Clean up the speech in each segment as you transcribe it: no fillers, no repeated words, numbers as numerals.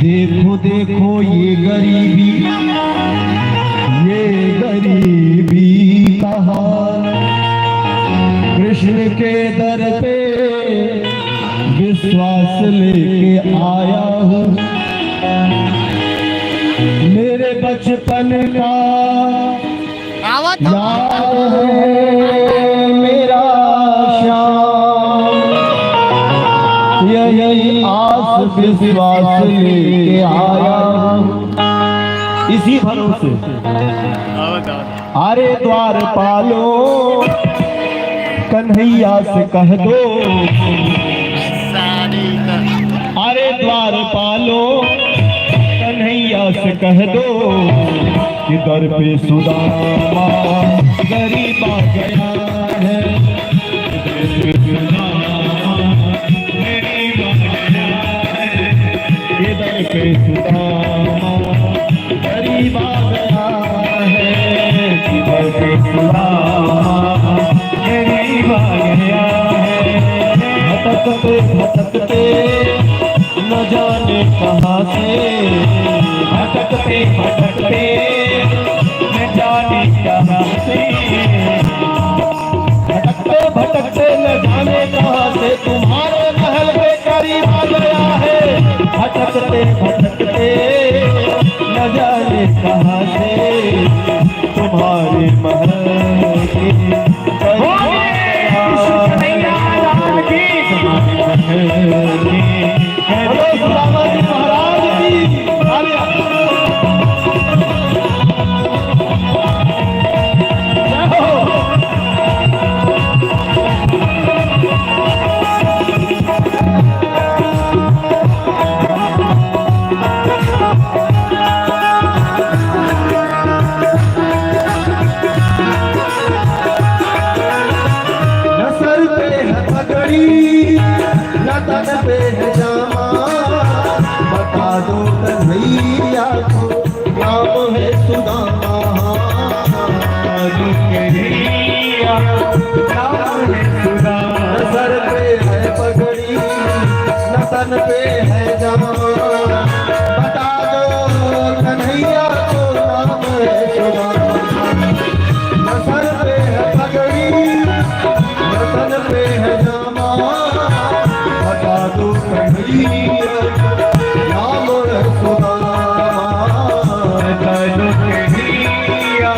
देखो देखो ये गरीबी का हाल। कृष्ण के दर पे विश्वास लेके आया हूँ। मेरे बचपन का याद है मेरा श्याम। यही आस विश्वास लेके आया हूँ। इसी भरोसे अरे द्वार पालो कन्हैया से कह दो। अरे द्वार पालो कन्हैया से कह दो कि दर पे सुदामा गरीब आ गया है। दर पे सुदामा गरीब आ गया है। दर पे सुदामा गरीब आ गया है। भटकते भटकते न जाने कहाँ से, भटकते भटकते न जाने कहाँ से, भटकते भटकते न जाने कहाँ से तुम्हारे महल के करीब आ गया है। भटकते भटकते न जाने कहाँ से तुम्हारे महल के करीब आ गया है। तन पे है जामा बता दो कन्हैया को नाम है सुदामा। सर पे है पगड़ी न तन पे है जामा बता दो कन्हैया को नाम है सुदामा। सर पे है पगड़ी न तन पे है जामा बता दो कन्हैया नाम है सुदामा। बता दो कन्हैया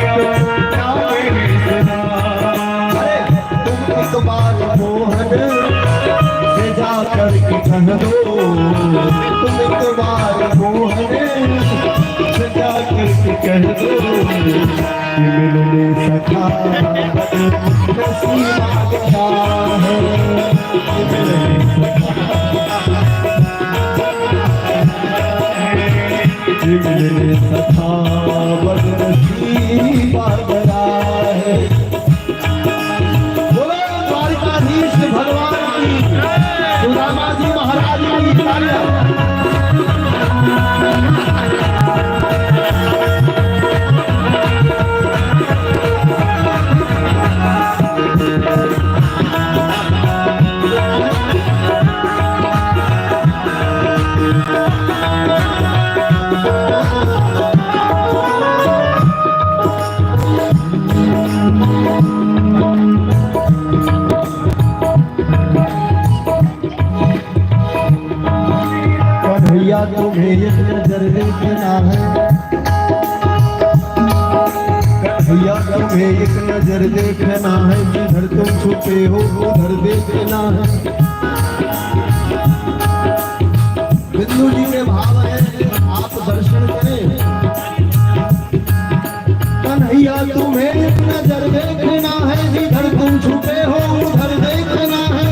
नाम है सुदामा। तुम एक बार मोहन से जाकर के कह दो। तुम एक बार मोहन से जाकर के कह दो कि मिलने सखा नसीब आ गया है। मिलने सखा बदनसीब आ गया है। बोलो द्वारिकाधीश भगवान की, सुदामा जी महाराज की तालियां। कन्हैया तुम्हें एक नजर देखना है। कन्हैया तुम्हें एक नजर देखना है। जिधर तुम छुपे हो उधर देखना है। बिंदु जी के भाव है आप दर्शन करें। कन्हैया तुम्हें एक नजर देखना है। जिधर तुम छुपे हो उधर देखना है।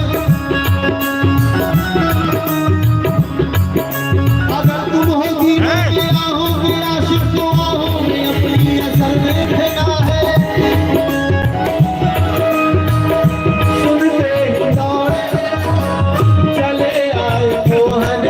अगर तुम होगी होगी आशिक तो आओगे अपनी असर देखना है। सुनते दौड़े चले आए मोहन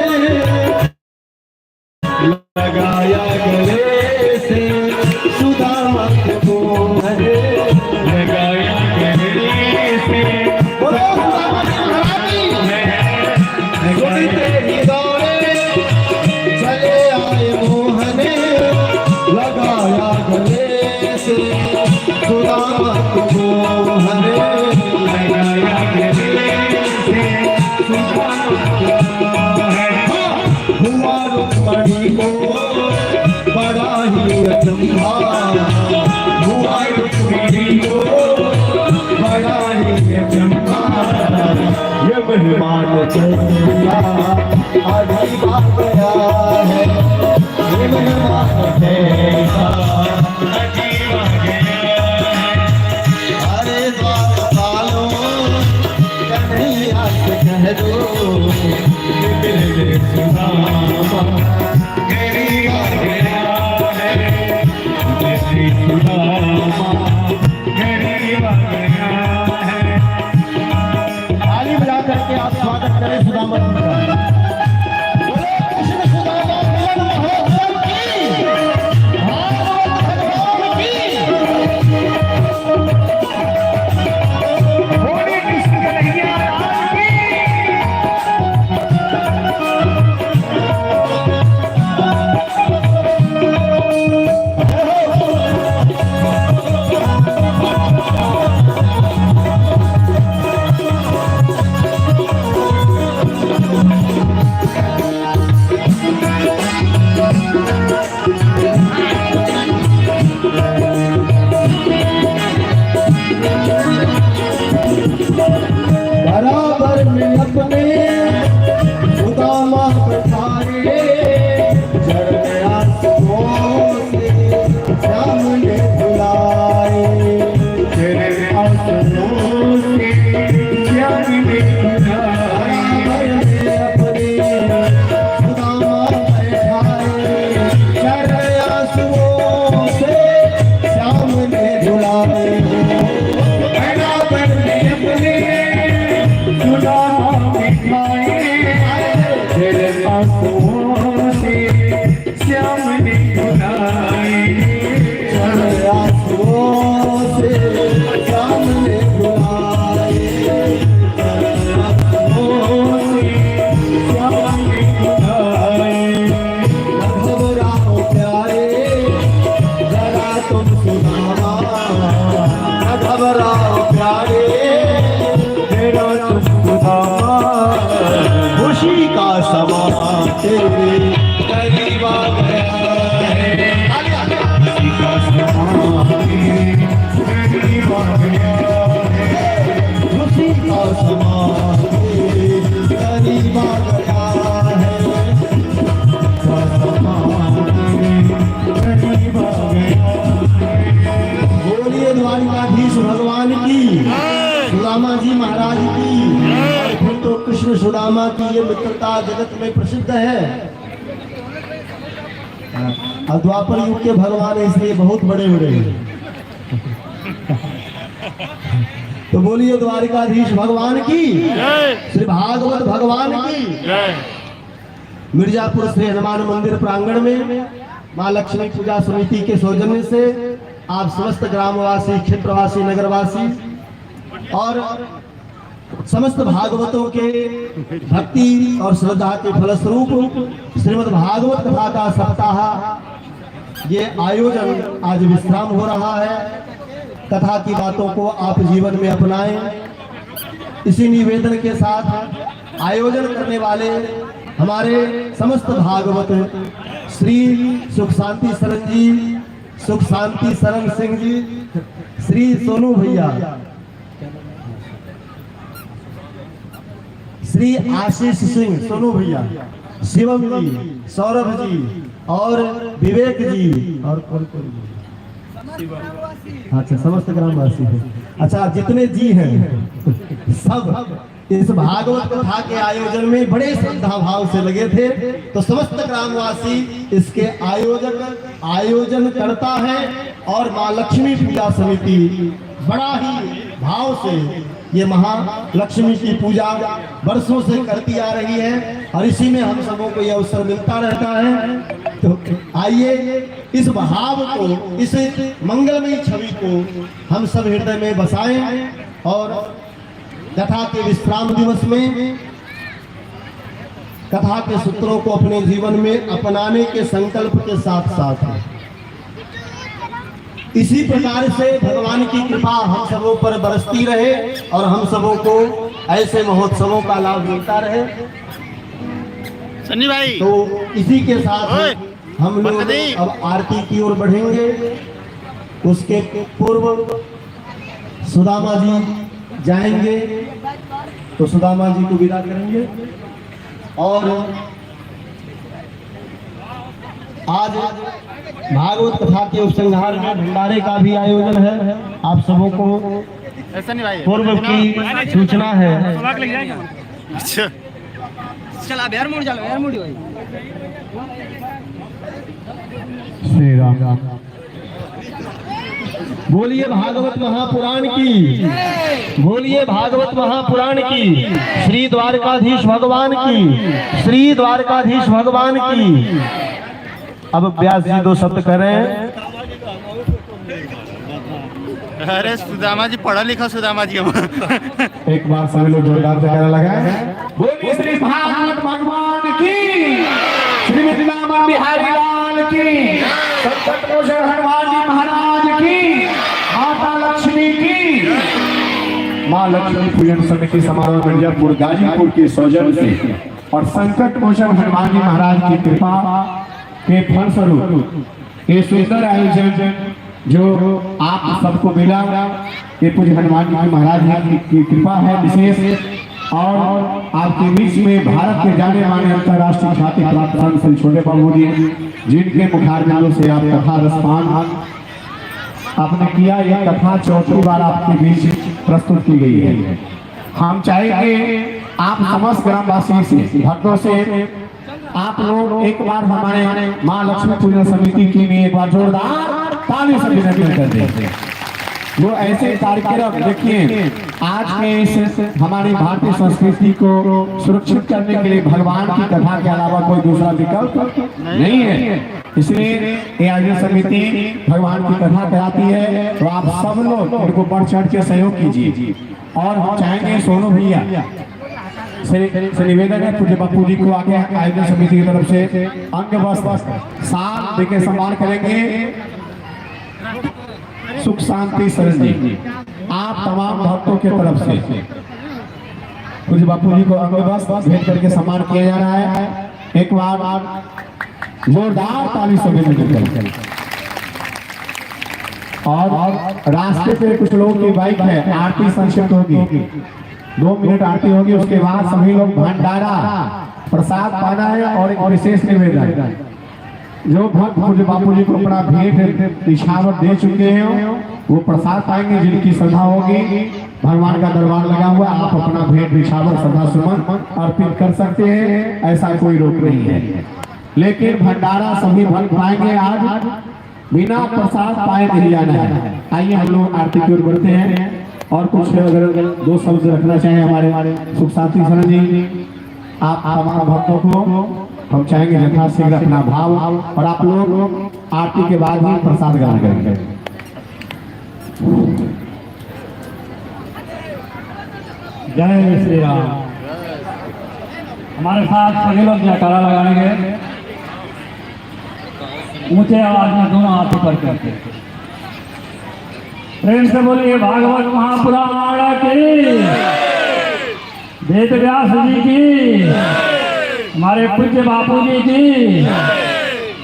मेहमान कैसा आधी बात गया है, ये मेहमान कैसा अजीब आ गया है। अरे द्वारपालो कन्हैया से कह दो कि मेरे सुदामा गरीब आ गया है, मेरे सुदामा गरीब आ गया है। ताली बजा करके आप स्वागत करें सुदामा जी का। बोलो कृष्ण सुदामा मिलन महोत्सव की, भागवत भगवान की। बोले कृष्ण कन्हैया लाल की। बराबर में अपने सुदामा बैठाए, जड़ गया सुखों से श्याम ने बुलाए, तेरे आंसुओं से श्याम ने बुलाए। बराबर में अपने सुदामा बैठाए, जड़ गया सुखों से श्याम ने बुलाए। बराबर में अपने सुदामा बैठाए, तेरे आंसुओं से श्याम ने बुलाए। तेरे आंसुओं से श्याम ने बुलाए, तेरे आंसुओं से श्याम ने बुलाए। न घबराओ प्यारे जरा तुम सुदामा, न घबराओ प्यारे तेरा तुम सुदामा, खुशी का समा तेरे करीब आ गया है। खुशी का समा तेरे करीब आ गया है, खुशी का समा तेरे करीब आ गया है, का समा तेरे करीब आ गया है। बोलिए द्वारिकाधीश भगवान की, सुदामा जी महाराज की। और फिर तो कृष्ण सुदामा की ये मित्रता जगत में प्रसिद्ध है। और द्वापर युग के भगवान इसलिए बहुत बड़े बड़े हैं। तो बोलिए द्वारिकाधीश भगवान की, श्री भागवत भगवान की। मिर्जापुर श्री हनुमान मंदिर प्रांगण में माँ लक्ष्मी पूजा समिति के सौजन्य से आप समस्त ग्रामवासी, क्षेत्रवासी, नगरवासी और समस्त भागवतों के भक्ति और श्रद्धा के फलस्वरूप श्रीमद् भागवत कथा का सप्ताह ये आयोजन आज विश्राम हो रहा है। कथा की बातों को आप जीवन में अपनाएं, इसी निवेदन के साथ आयोजन करने वाले हमारे समस्त भागवत श्री सुख शांति शरण जी, सुख शांति शरण सिंह जी, श्री सोनू भैया, श्री आशीष सिंह सोनू भैया, शिवम जी, सौरभ जी और विवेक जी और कौन कौन, अच्छा समस्त ग्रामवासी हैं। अच्छा जितने जी हैं सब इस भागवत कथा के आयोजन में बड़े श्रद्धा भाव से लगे थे। तो समस्त ग्रामवासी इसके आयोजन करता है और माँ लक्ष्मी पूजा समिति बड़ा ही भाव से ये महालक्ष्मी की पूजा वर्षों से करती आ रही है और इसी में हम सबों को यह अवसर मिलता रहता है। तो आइए इस भाव को, इस मंगलमयी छवि को हम सब हृदय में बसाएं और कथा के विश्राम दिवस में कथा के सूत्रों को अपने जीवन में अपनाने के संकल्प के साथ साथ इसी प्रकार से भगवान की कृपा हम सबों पर बरसती रहे और हम सबों को ऐसे महोत्सवों का लाभ मिलता रहे। सन्नी भाई तो इसी के साथ हम लोग अब आरती की ओर बढ़ेंगे। उसके पूर्व सुदामा जी जाएंगे तो सुदामा जी को विदा करेंगे। और आज भागवत कथा के उपसंहार में भंडारे का भी आयोजन है। आप सबों को सन्नी भाई पूर्व की सूचना है। अच्छा चला बिहार मोड़ चलो यार मोड़ी भाई। श्री राम। बोलिए भागवत महापुराण की, बोलिए भागवत महापुराण की, श्री द्वारकाधीश भगवान की, श्री द्वारकाधीश भगवान की। अब व्यास जी 2 शब्द करें। अरे सुदामा जी पढ़ा लिखा सुदामा जी हम एक बार सभी लोग जोरदार से कहने लगाए, बोलिए श्री भागवत भगवान की, श्री मिथिला बिहारी लाल की, संकट मोचन हनुमान जी महाराज की, माता लक्ष्मी की। माँ लक्ष्मी पूजन समिति समारोह मिर्जापुर गाजीपुर के सौजन्य से और संकट मोचन हनुमान जी महाराज की कृपा के फलस्वरूप ये सुंदर आयोजन जो आप सबको मिला, ये पूज्य हनुमान जी महाराज की कृपा है विशेष। और आपके बीच में भारत के जाने माने अंतर्राष्ट्रीय ख्याति प्राप्त संत श्री छोटे बाबू जी, जिनके मुखारबिंदों से आप कथा रसपान आपने किया, यह कथा 4थी बार आपके बीच प्रस्तुत की गई है। हम चाहेंगे आप समस्त ग्रामवासी से, भक्तों से, आप लोग एक बार हमारे माँ लक्ष्मी पूजन समिति के लिए एक बार जोरदार ताली से विनती कर दें। वो ऐसे कार्यक्रम देखिए, आज के इस हमारी भारतीय संस्कृति को सुरक्षित करने के लिए भगवान की कथा के अलावा कोई दूसरा विकल्प नहीं है। इसलिए ये आयोजन समिति भगवान की कथा कराती है, तो आप सब लोग उनको बढ़ चढ़ के सहयोग कीजिए। और हम चाहेंगे सोनू भैया से निवेदन है पूज्य बापू जी को आगे आयोजन समिति की तरफ से अंग वस्त्र साथ देके सम्मान करेंगे। सुख शांति शरण जी आप तमाम भक्तों के तरफ से पूज्य बापू जी को अंग वस्त्र भेंट करके सम्मान किया जा रहा है। एक बार जोरदार ताली से विनती। और रास्ते पे कुछ लोगों की बाइक है, आरती संक्षिप्त होगी, 2 मिनट आरती होगी, उसके बाद सभी लोग भंडारा प्रसाद पाना है। और एक विशेष निवेदन, जो भक्त पूज्य बापू जी को अपना भेंट निछावर दे चुके हैं वो प्रसाद पाएंगे। जिनकी श्रद्धा होगी, भगवान का दरबार लगा हुआ, आप अपना भेंट निछावर श्रद्धा सुमन अर्पित कर सकते हैं, ऐसा कोई रोक नहीं है। लेकिन भंडारा सभी भक्त पाएंगे, आज बिना प्रसाद पाए नहीं जाना है। आइए हम लोग आरती की ओर बढ़ते हैं। और कुछ अगर 2 शब्द रखना चाहें हमारे सुख शांति शरण जी, आप तमाम भक्तों को हम चाहेंगे यथाशीघ्र अपना भाव, और आप लोग आरती के बाद ही प्रसाद ग्रहण करेंगे। जय श्री राम। हमारे साथ सभी लोग जयकारा लगाएंगे, ऊंचे आवाज में दोनों हाथ ऊपर करके प्रेम से बोलिए भागवत महापुराण की, वेद व्यास जी की, हमारे पूज्य बापू जी की,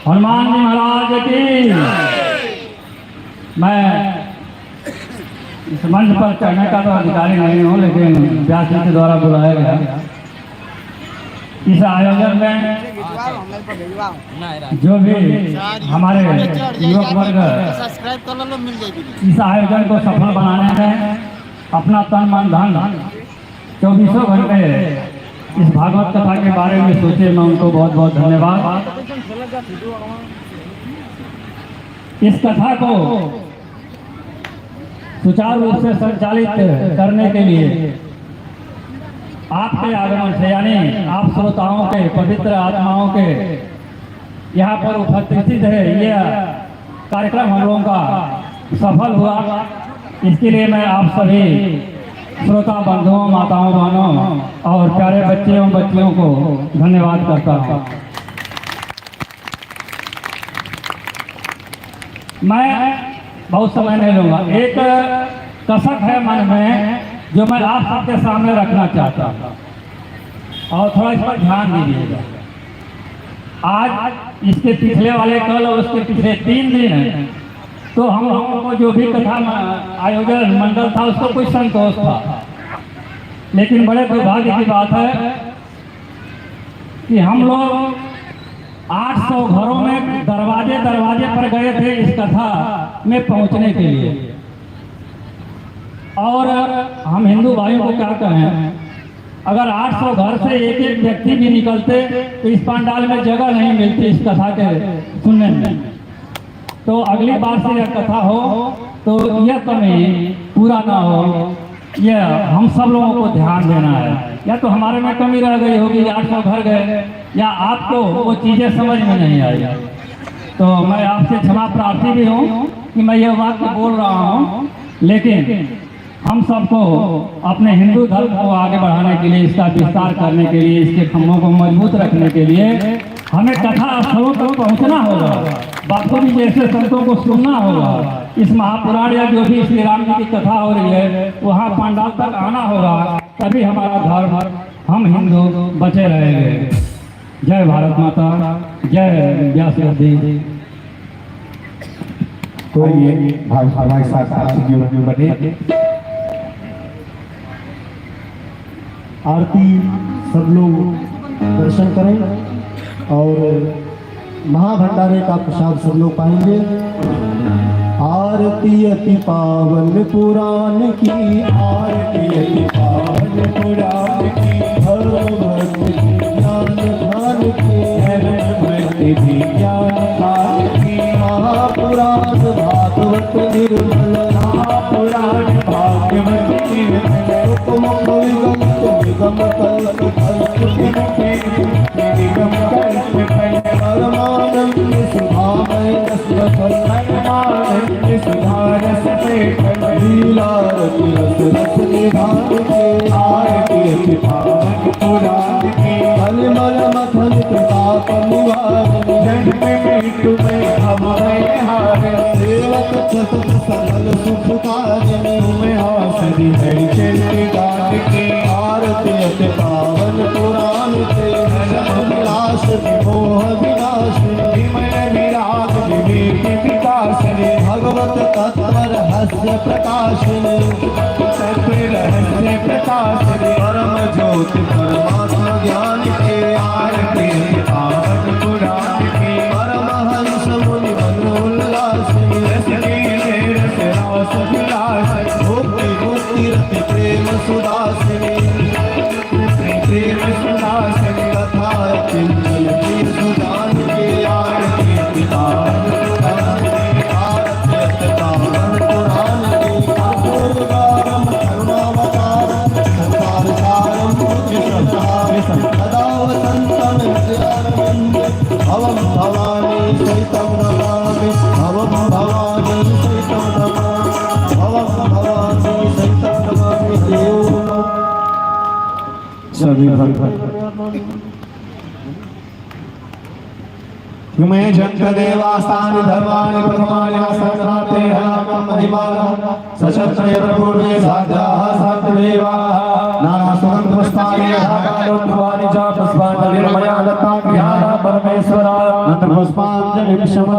हनुमान जी महाराज की। मैं इस मंच पर चढ़ने का तो अधिकारी नहीं हूँ, लेकिन व्यास जी के द्वारा बुलाया गया इस आयोजन में जो भी हमारे युवक वर्ग सब्सक्राइब कर लो, मिल जाएगी। इस आयोजन को सफल बनाने में अपना तन मन धन 24 घंटे इस भागवत कथा के बारे में सोचे, मैं उनको बहुत बहुत धन्यवाद। इस कथा को सुचारू रूप से संचालित करने के लिए आपके आगमन से, यानी आप श्रोताओं के, पवित्र आत्माओं के यहाँ पर उपस्थित है, यह कार्यक्रम हम लोगों का सफल हुआ। इसके लिए मैं आप सभी श्रोता बंधुओं, माताओं, बहनों और प्यारे बच्चे एवं बच्चियों को धन्यवाद करता हूँ। मैं बहुत समय नहीं लूँगा, एक कसक है मन में जो मैं आप सबके सामने रखना चाहता हूँ, और थोड़ा इस पर ध्यान दीजिएगा। आज इसके पिछले वाले कल और उसके पिछले 3 दिन है, तो हम लोगों को जो भी कथा आयोजन मंडल था उसको कुछ संतोष था, लेकिन बड़े दुर्भाग्य की बात है कि हम लोग 800 घरों में दरवाजे दरवाजे पर गए थे इस कथा में पहुंचने के लिए। और हम हिंदू भाइयों को क्या कहें, अगर 800 घर से एक एक व्यक्ति भी निकलते तो इस पंडाल में जगह नहीं मिलती इस कथा के सुनने में। तो अगली बार से यह कथा हो तो यह कमी पूरा ना हो, यह हम सब लोगों को ध्यान देना है। या तो हमारे में कमी रह गई होगी, 800 घर गए, या आपको वो चीज़ें समझ में नहीं आई। तो मैं आपसे क्षमा प्रार्थी भी हूँ कि मैं ये वाक्य बोल रहा हूँ, लेकिन हम सबको अपने हिंदू धर्म को आगे बढ़ाने के लिए, इसका विस्तार करने के लिए, इसके खम्भों को मजबूत रखने के लिए हमें कथा स्थलों तक पहुँचना होगा, बाखुरी जैसे संतों को सुनना होगा। इस महापुराण या जो भी श्री राम जी की कथा हो रही है वहाँ पंडाल तक आना होगा, तभी हमारा धर्म, हम हिंदू बचे रहेंगे। जय भारत माता, जय व्यास गद्दी। तो ये हमारे साथ बने आरती सब लोग दर्शन करें और महाभंडारे का प्रसाद सब लोग पाएंगे। आरती अति पावन पुराण की, आरती अति पावन पुराण की, धर्म भक्ति ज्ञान ध्यान की, धर्म भक्ति ज्ञान ध्यान की, महापुराण भागवत निर्मल, महापुराण भागवत निर्मल, उपमुख विगम कल्प निगम कल्प परमानंद सुधामय परमानंद सुधारस लीलारति रस रस निधान के, आरती पावन पुराण की, मलमल मथन प्रताप निवारण, जन्म मृत्यु में हमारे हार, सेवक सतत सरल सुख कार्य में हासरी है चैत्य गान की, आरती पावन पुराण से विनाश विमोह विनाश, विमय विराग विवेक विकास, भगवत तत्व रहस्य प्रकाश, तत्व रहस्य प्रकाश, परम ज्योति परमात्मा ज्ञान के, आरती पावन पुराण की, परमहंस मुनि मनोल्लास, रस रस विलास, भक्ति मुक्ति रति प्रेम सुदासिनी, प्रेम सुदासिनी, कथा चिंतन की सुदान के, आरती पावन पुराण की, आरती पावन पुराण की, अपूर्वकारम करुणावतारम संसार सारम मुझ संसार सदा वसंतम हृदयारविंद, भवम भवानी सहितं नमामि, भवम भवानी सहितं नमामि, भवम भवानी सहितं नमामि। देव सभी भक्त युमे जंत देवास्तानि धर्माणि प्रथमानि संघाते हनाकं महिमानं, सशस्त्रे प्रपूर्णे साध्याः सात्वेवाः, नाना सुगन्ध पुष्पाणि यथाकालोद्भवानि च पुष्पाञ्जलिर्मया दत्तां गृहाणा परमेश्वराय, नन्द पुष्पाञ्जलिं समर्पयामि।